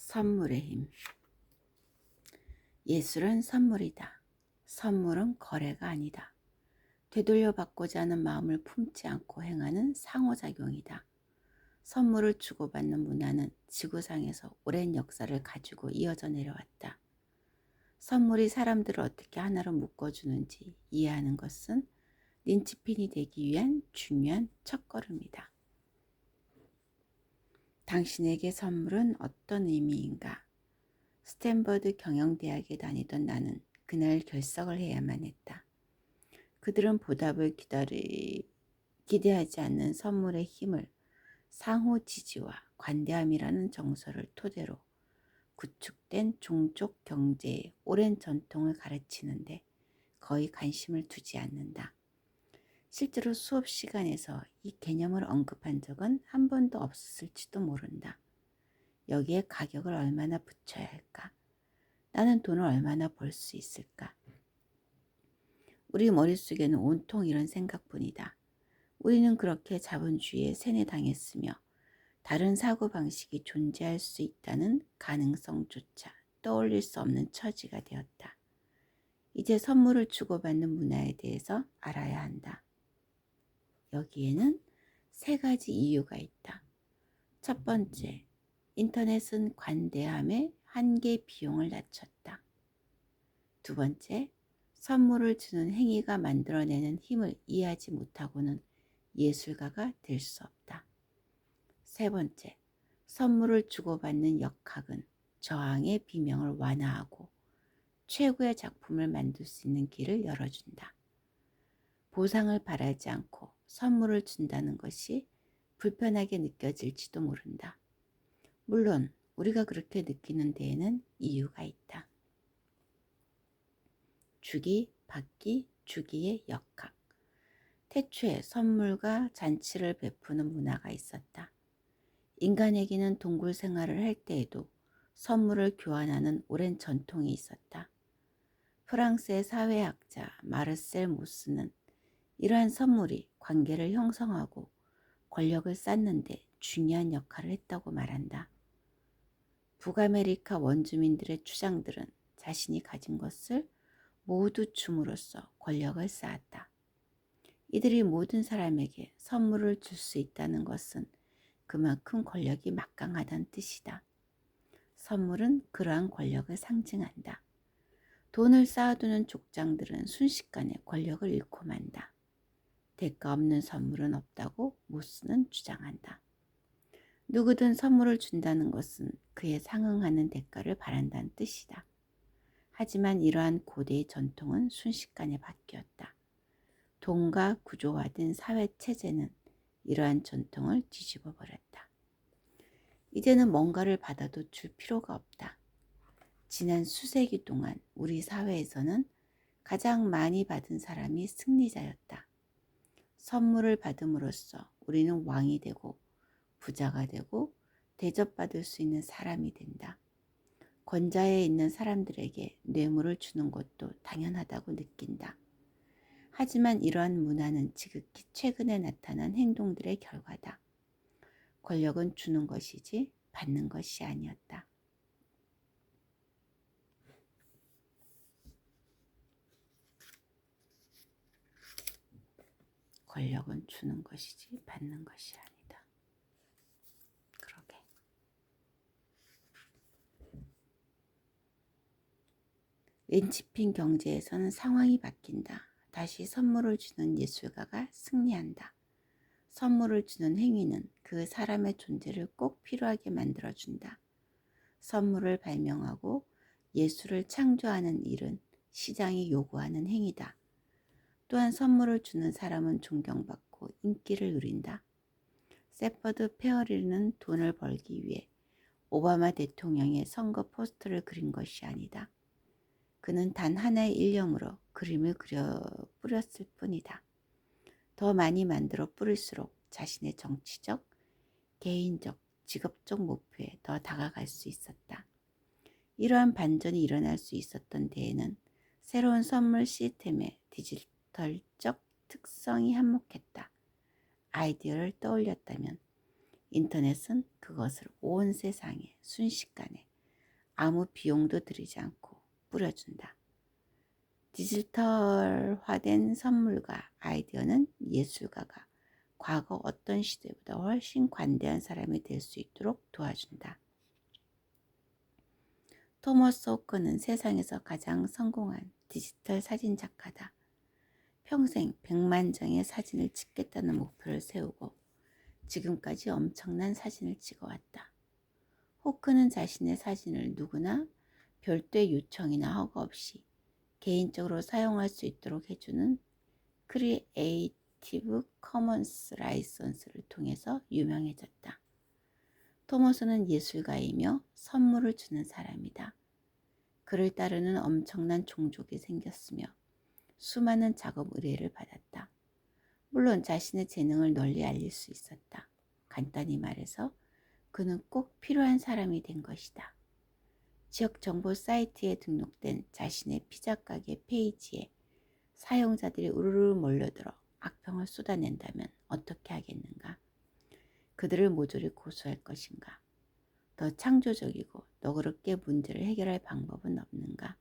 선물의 힘. 예술은 선물이다. 선물은 거래가 아니다. 되돌려받고자 하는 마음을 품지 않고 행하는 상호작용이다. 선물을 주고받는 문화는 지구상에서 오랜 역사를 가지고 이어져 내려왔다. 선물이 사람들을 어떻게 하나로 묶어주는지 이해하는 것은 린치핀이 되기 위한 중요한 첫걸음이다. 당신에게 선물은 어떤 의미인가? 스탠버드 경영대학에 다니던 나는 그날 결석을 해야만 했다. 그들은 보답을 기대하지 않는 선물의 힘을 상호 지지와 관대함이라는 정서를 토대로 구축된 종족 경제의 오랜 전통을 가르치는데 거의 관심을 두지 않는다. 실제로 수업 시간에서 이 개념을 언급한 적은 한 번도 없었을지도 모른다. 여기에 가격을 얼마나 붙여야 할까? 나는 돈을 얼마나 벌 수 있을까? 우리 머릿속에는 온통 이런 생각뿐이다. 우리는 그렇게 자본주의에 세뇌당했으며 다른 사고방식이 존재할 수 있다는 가능성조차 떠올릴 수 없는 처지가 되었다. 이제 선물을 주고받는 문화에 대해서 알아야 한다. 여기에는 세 가지 이유가 있다. 첫 번째, 인터넷은 관대함의 한계 비용을 낮췄다. 두 번째, 선물을 주는 행위가 만들어내는 힘을 이해하지 못하고는 예술가가 될 수 없다. 세 번째, 선물을 주고받는 역학은 저항의 비명을 완화하고 최고의 작품을 만들 수 있는 길을 열어준다. 보상을 바라지 않고 선물을 준다는 것이 불편하게 느껴질지도 모른다. 물론 우리가 그렇게 느끼는 데에는 이유가 있다. 주기, 받기, 주기의 역학. 태초에 선물과 잔치를 베푸는 문화가 있었다. 인간에게는 동굴 생활을 할 때에도 선물을 교환하는 오랜 전통이 있었다. 프랑스의 사회학자 마르셀 모스는 이러한 선물이 관계를 형성하고 권력을 쌓는데 중요한 역할을 했다고 말한다. 북아메리카 원주민들의 추장들은 자신이 가진 것을 모두 줌으로써 권력을 쌓았다. 이들이 모든 사람에게 선물을 줄 수 있다는 것은 그만큼 권력이 막강하다는 뜻이다. 선물은 그러한 권력을 상징한다. 돈을 쌓아두는 족장들은 순식간에 권력을 잃고 만다. 대가 없는 선물은 없다고 모스는 주장한다. 누구든 선물을 준다는 것은 그에 상응하는 대가를 바란다는 뜻이다. 하지만 이러한 고대의 전통은 순식간에 바뀌었다. 돈과 구조화된 사회체제는 이러한 전통을 뒤집어 버렸다. 이제는 뭔가를 받아도 줄 필요가 없다. 지난 수세기 동안 우리 사회에서는 가장 많이 받은 사람이 승리자였다. 선물을 받음으로써 우리는 왕이 되고 부자가 되고 대접받을 수 있는 사람이 된다. 권좌에 있는 사람들에게 뇌물을 주는 것도 당연하다고 느낀다. 하지만 이러한 문화는 지극히 최근에 나타난 행동들의 결과다. 권력은 주는 것이지 받는 것이 아니었다. 권력은 주는 것이지 받는 것이 아니다. 그러게. 린치핀 경제에서는 상황이 바뀐다. 다시 선물을 주는 예술가가 승리한다. 선물을 주는 행위는 그 사람의 존재를 꼭 필요하게 만들어준다. 선물을 발명하고 예술을 창조하는 일은 시장이 요구하는 행위다. 또한 선물을 주는 사람은 존경받고 인기를 누린다. 세퍼드 페어리는 돈을 벌기 위해 오바마 대통령의 선거 포스터를 그린 것이 아니다. 그는 단 하나의 일념으로 그림을 그려 뿌렸을 뿐이다. 더 많이 만들어 뿌릴수록 자신의 정치적, 개인적, 직업적 목표에 더 다가갈 수 있었다. 이러한 반전이 일어날 수 있었던 데에는 새로운 선물 시스템의 디지털적 특성이 한몫했다. 아이디어를 떠올렸다면 인터넷은 그것을 온 세상에 순식간에 아무 비용도 들이지 않고 뿌려준다. 디지털화된 선물과 아이디어는 예술가가 과거 어떤 시대보다 훨씬 관대한 사람이 될 수 있도록 도와준다. 토머스 호크는 세상에서 가장 성공한 디지털 사진 작가다. 평생 100만 장의 사진을 찍겠다는 목표를 세우고 지금까지 엄청난 사진을 찍어왔다. 호크는 자신의 사진을 누구나 별도의 요청이나 허가 없이 개인적으로 사용할 수 있도록 해주는 크리에이티브 커먼스 라이선스를 통해서 유명해졌다. 토머스는 예술가이며 선물을 주는 사람이다. 그를 따르는 엄청난 종족이 생겼으며 수많은 작업 의뢰를 받았다. 물론 자신의 재능을 널리 알릴 수 있었다. 간단히 말해서 그는 꼭 필요한 사람이 된 것이다. 지역 정보 사이트에 등록된 자신의 피자 가게 페이지에 사용자들이 우르르 몰려들어 악평을 쏟아낸다면 어떻게 하겠는가? 그들을 모조리 고소할 것인가? 더 창조적이고 너그럽게 문제를 해결할 방법은 없는가?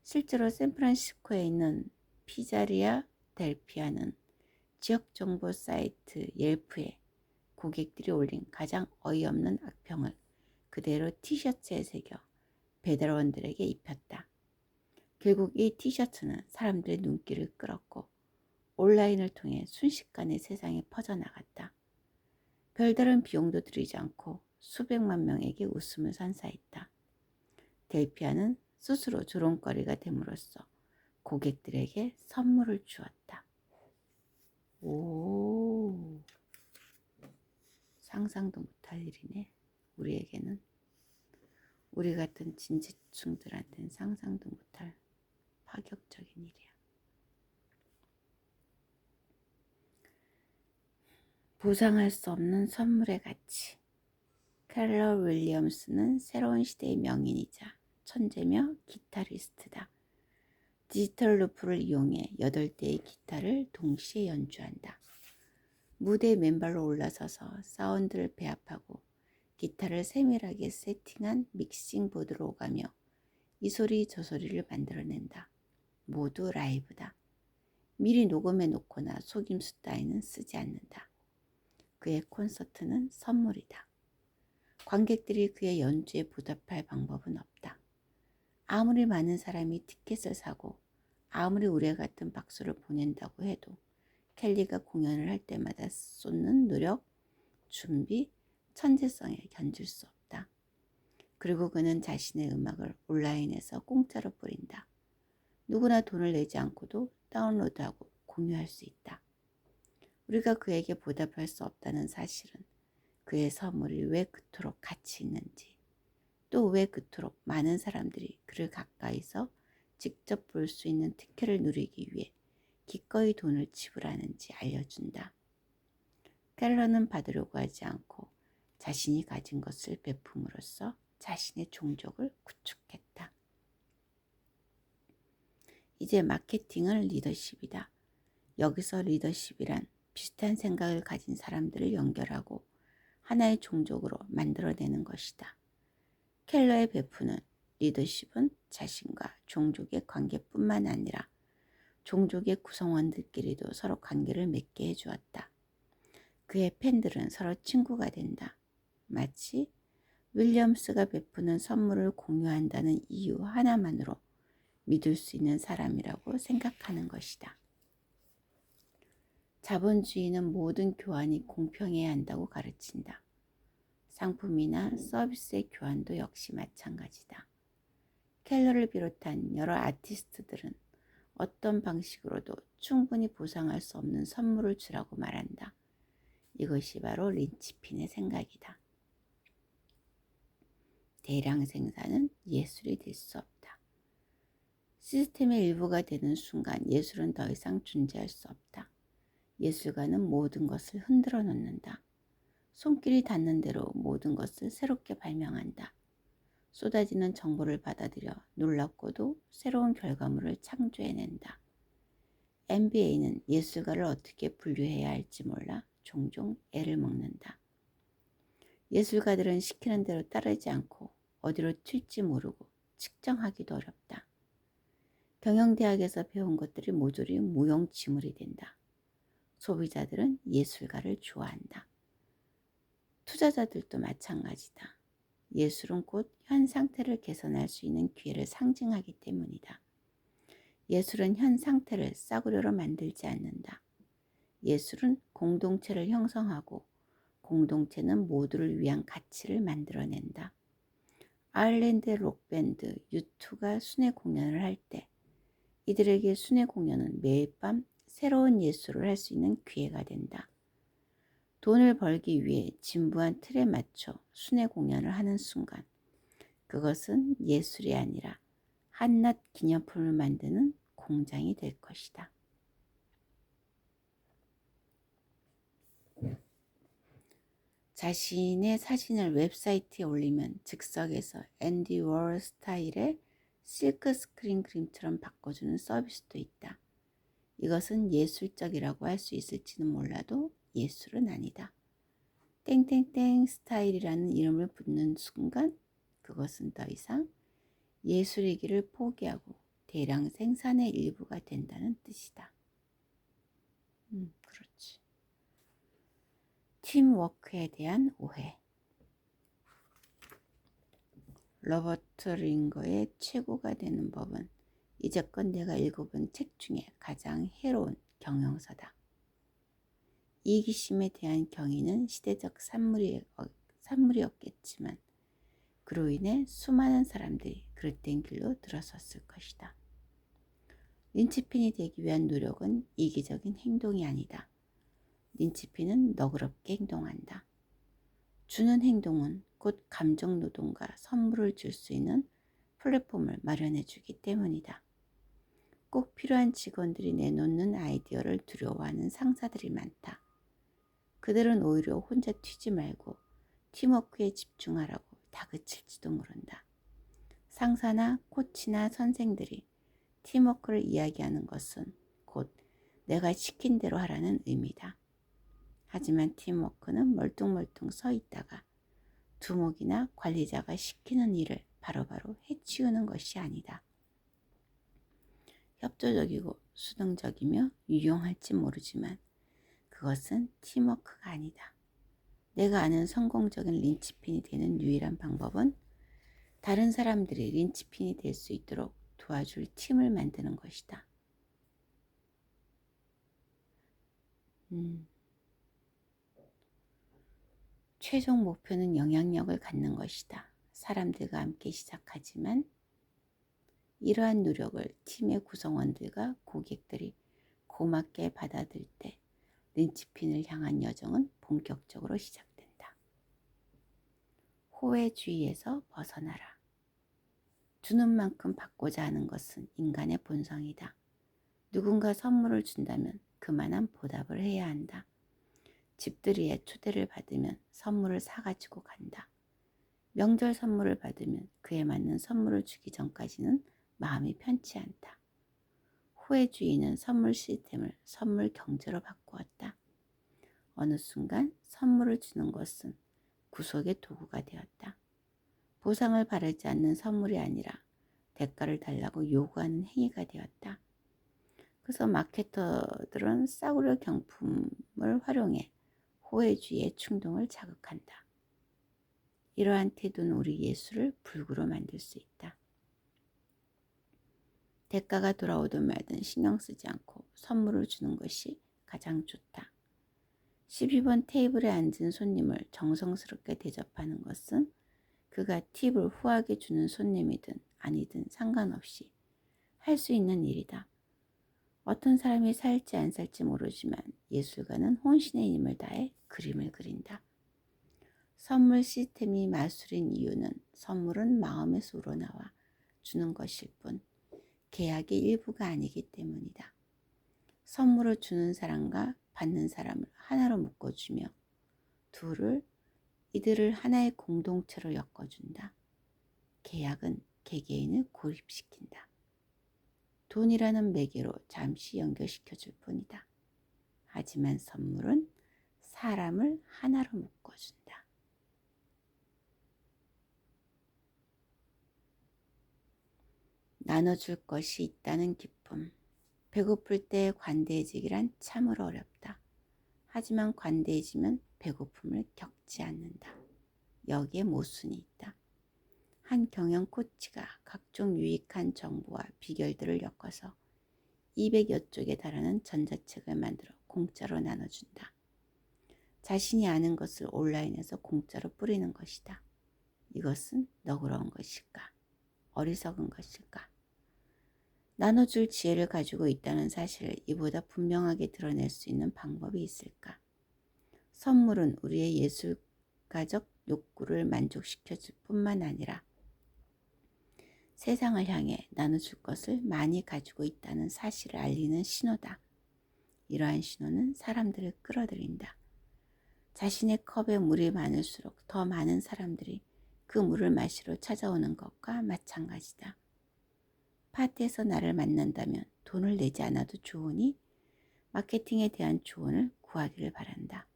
실제로 샌프란시스코에 있는 피자리아 델피아는 지역 정보 사이트 옐프에 고객들이 올린 가장 어이없는 악평을 그대로 티셔츠에 새겨 배달원들에게 입혔다. 결국 이 티셔츠는 사람들의 눈길을 끌었고 온라인을 통해 순식간에 세상에 퍼져나갔다. 별다른 비용도 들이지 않고 수백만 명에게 웃음을 선사했다. 델피아는 스스로 조롱거리가 됨으로써 고객들에게 선물을 주었다. 오, 상상도 못할 일이네. 우리에게는, 우리 같은 진지충들한테는 상상도 못할 파격적인 일이야. 보상할 수 없는 선물의 가치. 켈러 윌리엄스는 새로운 시대의 명인이자 천재며 기타리스트다. 디지털 루프를 이용해 8대의 기타를 동시에 연주한다. 무대 맨발로 올라서서 사운드를 배합하고 기타를 세밀하게 세팅한 믹싱 보드로 오가며 이 소리 저 소리를 만들어낸다. 모두 라이브다. 미리 녹음해 놓거나 속임수 따위는 쓰지 않는다. 그의 콘서트는 선물이다. 관객들이 그의 연주에 보답할 방법은 없다. 아무리 많은 사람이 티켓을 사고 아무리 우레 같은 박수를 보낸다고 해도 켈리가 공연을 할 때마다 쏟는 노력, 준비, 천재성에 견줄 수 없다. 그리고 그는 자신의 음악을 온라인에서 공짜로 뿌린다. 누구나 돈을 내지 않고도 다운로드하고 공유할 수 있다. 우리가 그에게 보답할 수 없다는 사실은 그의 선물이 왜 그토록 가치 있는지, 또 왜 그토록 많은 사람들이 그를 가까이서 직접 볼 수 있는 특혜를 누리기 위해 기꺼이 돈을 지불하는지 알려준다. 켈러는 받으려고 하지 않고 자신이 가진 것을 베품으로써 자신의 종족을 구축했다. 이제 마케팅은 리더십이다. 여기서 리더십이란 비슷한 생각을 가진 사람들을 연결하고 하나의 종족으로 만들어내는 것이다. 켈러의 베푸는 리더십은 자신과 종족의 관계뿐만 아니라 종족의 구성원들끼리도 서로 관계를 맺게 해주었다. 그의 팬들은 서로 친구가 된다. 마치 윌리엄스가 베푸는 선물을 공유한다는 이유 하나만으로 믿을 수 있는 사람이라고 생각하는 것이다. 자본주의는 모든 교환이 공평해야 한다고 가르친다. 상품이나 서비스의 교환도 역시 마찬가지다. 켈러를 비롯한 여러 아티스트들은 어떤 방식으로도 충분히 보상할 수 없는 선물을 주라고 말한다. 이것이 바로 린치핀의 생각이다. 대량 생산은 예술이 될 수 없다. 시스템의 일부가 되는 순간 예술은 더 이상 존재할 수 없다. 예술가는 모든 것을 흔들어 놓는다. 손길이 닿는 대로 모든 것을 새롭게 발명한다. 쏟아지는 정보를 받아들여 놀랍고도 새로운 결과물을 창조해낸다. NBA는 예술가를 어떻게 분류해야 할지 몰라 종종 애를 먹는다. 예술가들은 시키는 대로 따르지 않고 어디로 튈지 모르고 측정하기도 어렵다. 경영대학에서 배운 것들이 모조리 무용지물이 된다. 소비자들은 예술가를 좋아한다. 투자자들도 마찬가지다. 예술은 곧 현 상태를 개선할 수 있는 기회를 상징하기 때문이다. 예술은 현 상태를 싸구려로 만들지 않는다. 예술은 공동체를 형성하고 공동체는 모두를 위한 가치를 만들어낸다. 아일랜드 록밴드 U2가 순회 공연을 할 때 이들에게 순회 공연은 매일 밤 새로운 예술을 할 수 있는 기회가 된다. 돈을 벌기 위해 진부한 틀에 맞춰 순회 공연을 하는 순간 그것은 예술이 아니라 한낱 기념품을 만드는 공장이 될 것이다. 자신의 사진을 웹사이트에 올리면 즉석에서 앤디 워홀 스타일의 실크 스크린 그림처럼 바꿔주는 서비스도 있다. 이것은 예술적이라고 할 수 있을지는 몰라도 예술은 아니다. 땡땡땡 스타일이라는 이름을 붙는 순간 그것은 더 이상 예술이기를 포기하고 대량 생산의 일부가 된다는 뜻이다. 그렇지. 팀워크에 대한 오해. 로버트 링거의 최고가 되는 법은 이제껏 내가 읽어본 책 중에 가장 해로운 경영서다. 이기심에 대한 경의는 시대적 산물이었겠지만 그로 인해 수많은 사람들이 그릇된 길로 들어섰을 것이다. 린치핀이 되기 위한 노력은 이기적인 행동이 아니다. 린치핀은 너그럽게 행동한다. 주는 행동은 곧 감정노동과 선물을 줄 수 있는 플랫폼을 마련해 주기 때문이다. 꼭 필요한 직원들이 내놓는 아이디어를 두려워하는 상사들이 많다. 그들은 오히려 혼자 튀지 말고 팀워크에 집중하라고 다그칠지도 모른다. 상사나 코치나 선생들이 팀워크를 이야기하는 것은 곧 내가 시킨 대로 하라는 의미다. 하지만 팀워크는 멀뚱멀뚱 서 있다가 두목이나 관리자가 시키는 일을 바로바로 해치우는 것이 아니다. 협조적이고 수동적이며 유용할지 모르지만 그것은 팀워크가 아니다. 내가 아는 성공적인 린치핀이 되는 유일한 방법은 다른 사람들이 린치핀이 될 수 있도록 도와줄 팀을 만드는 것이다. 최종 목표는 영향력을 갖는 것이다. 사람들과 함께 시작하지만 이러한 노력을 팀의 구성원들과 고객들이 고맙게 받아들일 때 린치핀을 향한 여정은 본격적으로 시작된다. 호외주의에서 벗어나라. 주는 만큼 받고자 하는 것은 인간의 본성이다. 누군가 선물을 준다면 그만한 보답을 해야 한다. 집들이에 초대를 받으면 선물을 사가지고 간다. 명절 선물을 받으면 그에 맞는 선물을 주기 전까지는 마음이 편치 않다. 후회주의는 선물 시스템을 선물 경제로 바꾸었다. 어느 순간 선물을 주는 것은 구속의 도구가 되었다. 보상을 바라지 않는 선물이 아니라 대가를 달라고 요구하는 행위가 되었다. 그래서 마케터들은 싸구려 경품을 활용해 호혜주의의 충동을 자극한다. 이러한 태도는 우리 예술을 불구로 만들 수 있다. 대가가 돌아오든 말든 신경 쓰지 않고 선물을 주는 것이 가장 좋다. 12번 테이블에 앉은 손님을 정성스럽게 대접하는 것은 그가 팁을 후하게 주는 손님이든 아니든 상관없이 할 수 있는 일이다. 어떤 사람이 살지 안 살지 모르지만 예술가는 혼신의 힘을 다해 그림을 그린다. 선물 시스템이 마술인 이유는 선물은 마음에서 우러나와 주는 것일 뿐 계약의 일부가 아니기 때문이다. 선물을 주는 사람과 받는 사람을 하나로 묶어주며 이들을 하나의 공동체로 엮어준다. 계약은 개개인을 고립시킨다. 돈이라는 매개로 잠시 연결시켜줄 뿐이다. 하지만 선물은 사람을 하나로 묶어준다. 나눠줄 것이 있다는 기쁨. 배고플 때 관대해지기란 참으로 어렵다. 하지만 관대해지면 배고픔을 겪지 않는다. 여기에 모순이 있다. 한 경영 코치가 각종 유익한 정보와 비결들을 엮어서 200여 쪽에 달하는 전자책을 만들어 공짜로 나눠준다. 자신이 아는 것을 온라인에서 공짜로 뿌리는 것이다. 이것은 너그러운 것일까? 어리석은 것일까? 나눠줄 지혜를 가지고 있다는 사실을 이보다 분명하게 드러낼 수 있는 방법이 있을까? 선물은 우리의 예술가적 욕구를 만족시켜줄 뿐만 아니라 세상을 향해 나눠줄 것을 많이 가지고 있다는 사실을 알리는 신호다. 이러한 신호는 사람들을 끌어들인다. 자신의 컵에 물이 많을수록 더 많은 사람들이 그 물을 마시러 찾아오는 것과 마찬가지다. 파티에서 나를 만난다면 돈을 내지 않아도 좋으니 마케팅에 대한 조언을 구하기를 바란다.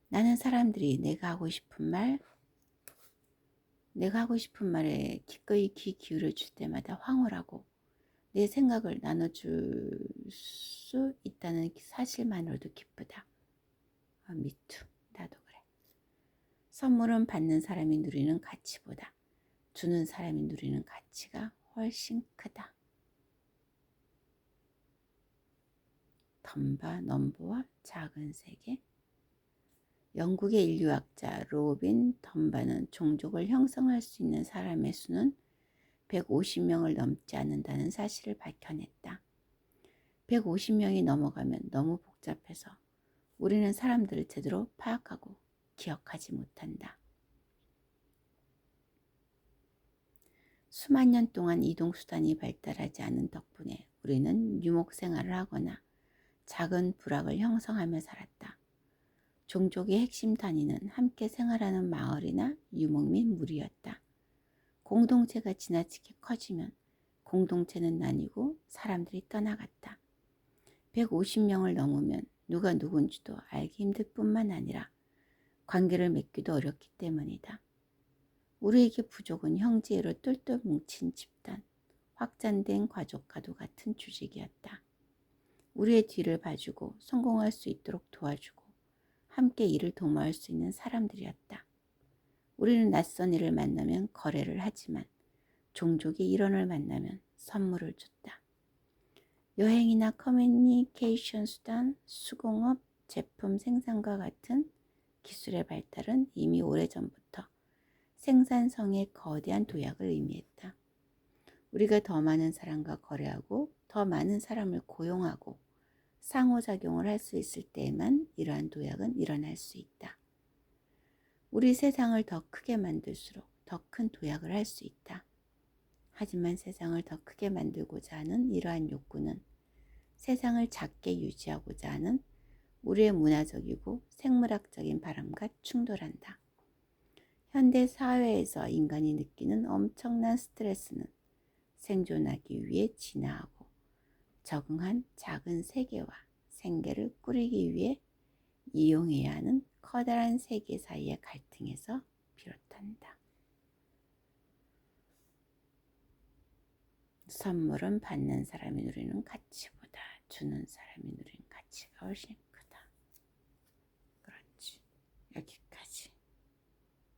나는 사람들이 내가 하고 싶은 말에 기꺼이 귀 기울여 줄 때마다 황홀하고 내 생각을 나눠줄 수 있다는 사실만으로도 기쁘다. 미투, 나도 그래. 선물은 받는 사람이 누리는 가치보다 주는 사람이 누리는 가치가 훨씬 크다. 덤바 넘버와 작은 세계. 영국의 인류학자 로빈 덤바는 종족을 형성할 수 있는 사람의 수는 150명을 넘지 않는다는 사실을 밝혀냈다. 150명이 넘어가면 너무 복잡해서 우리는 사람들을 제대로 파악하고 기억하지 못한다. 수만 년 동안 이동수단이 발달하지 않은 덕분에 우리는 유목생활을 하거나 작은 부락을 형성하며 살았다. 종족의 핵심 단위는 함께 생활하는 마을이나 유목 및 무리였다. 공동체가 지나치게 커지면 공동체는 나뉘고 사람들이 떠나갔다. 150명을 넘으면 누가 누군지도 알기 힘들 뿐만 아니라 관계를 맺기도 어렵기 때문이다. 우리에게 부족은 형제로 똘똘 뭉친 집단, 확장된 가족과도 같은 조직이었다. 우리의 뒤를 봐주고 성공할 수 있도록 도와주고 함께 일을 도모할 수 있는 사람들이었다. 우리는 낯선 이를 만나면 거래를 하지만 종족의 일원을 만나면 선물을 줬다. 여행이나 커뮤니케이션 수단, 수공업, 제품 생산과 같은 기술의 발달은 이미 오래전부터 생산성의 거대한 도약을 의미했다. 우리가 더 많은 사람과 거래하고 더 많은 사람을 고용하고 상호작용을 할 수 있을 때에만 이러한 도약은 일어날 수 있다. 우리 세상을 더 크게 만들수록 더 큰 도약을 할 수 있다. 하지만 세상을 더 크게 만들고자 하는 이러한 욕구는 세상을 작게 유지하고자 하는 우리의 문화적이고 생물학적인 바람과 충돌한다. 현대 사회에서 인간이 느끼는 엄청난 스트레스는 생존하기 위해 진화하고 적응한 작은 세계와 생계를 꾸리기 위해 이용해야 하는 커다란 세계 사이의 갈등에서 비롯한다. 선물은 받는 사람이 누리는 가치보다 주는 사람이 누리는 가치가 훨씬